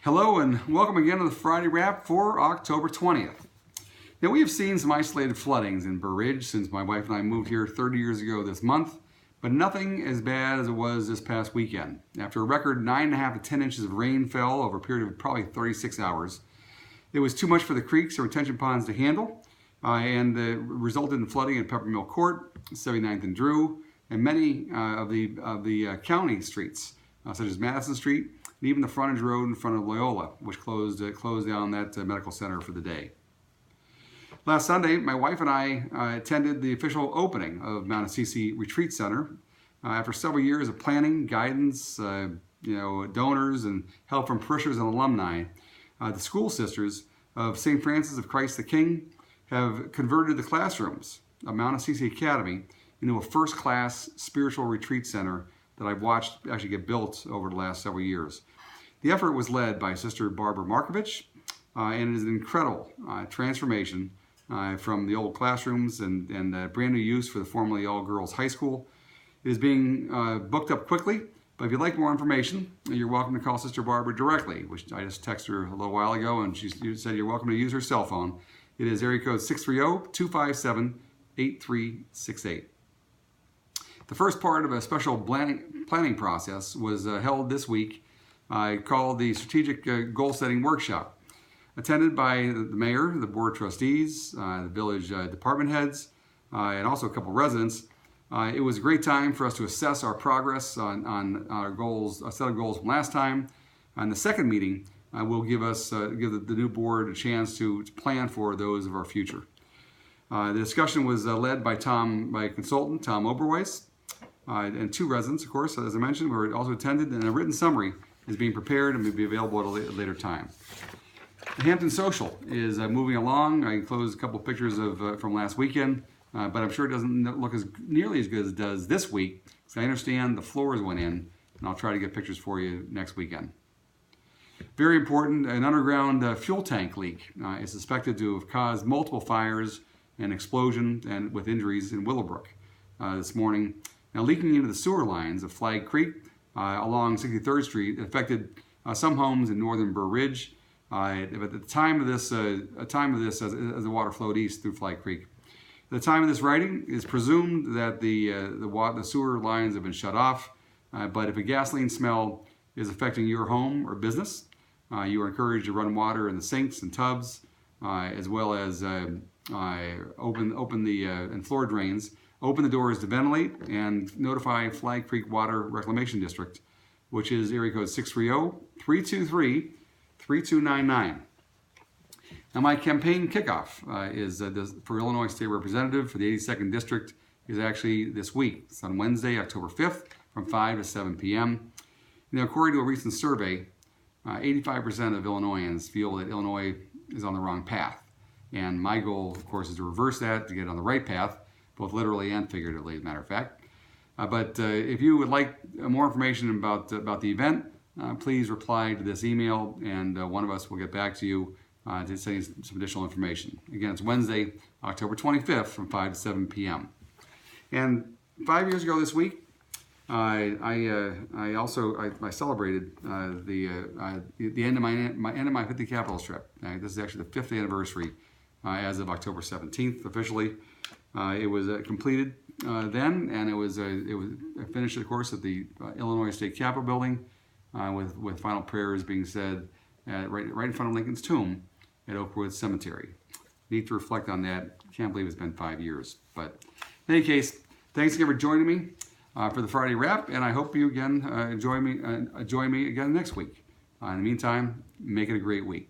Hello and welcome again to the Friday Wrap for October 20th. Now we have seen some isolated floodings in Burr Ridge since my wife and I moved here 30 years ago this month, but nothing as bad as it was this past weekend. After a record 9.5 to 10 inches of rain fell over a period of probably 36 hours, it was too much for the creeks or retention ponds to handle, and resulted in flooding in Peppermill Court, 79th and Drew, and many of the county streets, such as Madison Street, and even the frontage road in front of Loyola, which closed down that medical center for the day. Last Sunday, my wife and I attended the official opening of Mount Assisi Retreat Center. After several years of planning, guidance, donors, and help from parishioners and alumni, the school sisters of St. Francis of Christ the King have converted the classrooms of Mount Assisi Academy into a first-class spiritual retreat center that I've watched actually get built over the last several years. The effort was led by Sister Barbara Markovich, and it is an incredible transformation from the old classrooms and brand new use for the formerly all-girls high school. It is being booked up quickly, but if you'd like more information, you're welcome to call Sister Barbara directly, which I just texted her a little while ago, and she said you're welcome to use her cell phone. It is area code 630-257-8368. The first part of a special planning process was held this week, called the Strategic Goal Setting Workshop, attended by the mayor, the board of trustees, the village department heads, and also a couple residents. It was a great time for us to assess our progress on our goals, a set of goals from last time. And the second meeting will give the new board a chance to plan for those of our future. The discussion was led by consultant Tom Oberweis, and two residents, of course, as I mentioned, were also attended, and a written summary is being prepared and will be available at a later time. The Hampton Social is moving along. I enclosed a couple of pictures from last weekend, but I'm sure it doesn't look nearly as good as it does this week, because I understand the floors went in, and I'll try to get pictures for you next weekend. Very important, an underground fuel tank leak is suspected to have caused multiple fires and explosion and with injuries in Willowbrook this morning. Now, leaking into the sewer lines of Flag Creek along 63rd Street affected some homes in northern Burr Ridge. But at the time of this, as the water flowed east through Flag Creek, at the time of this writing, it is presumed that the sewer lines have been shut off. But if a gasoline smell is affecting your home or business, you are encouraged to run water in the sinks and tubs, as well as open the floor drains. Open the doors to ventilate and notify Flag Creek Water Reclamation District, which is area code 630-323-3299. Now, my campaign kickoff is for Illinois State Representative for the 82nd District is actually this week. It's on Wednesday, October 5th from 5 to 7 p.m. Now, according to a recent survey, 85% of Illinoisans feel that Illinois is on the wrong path. And my goal, of course, is to reverse that, to get on the right path, both literally and figuratively, as a matter of fact. But if you would like more information about the event, please reply to this email, and one of us will get back to you to send you some additional information. Again, it's Wednesday, October 25th from 5 to 7 p.m. And 5 years ago this week, I celebrated the end of my 50 Capitals trip. This is actually the 5th anniversary as of October 17th officially. It was completed then, and it was finished, of course, at the Illinois State Capitol building, with final prayers being said right in front of Lincoln's tomb at Oakwood Cemetery. Need to reflect on that. Can't believe it's been 5 years. But in any case, thanks again for joining me for the Friday Wrap, and I hope you again join me again next week. In the meantime, make it a great week.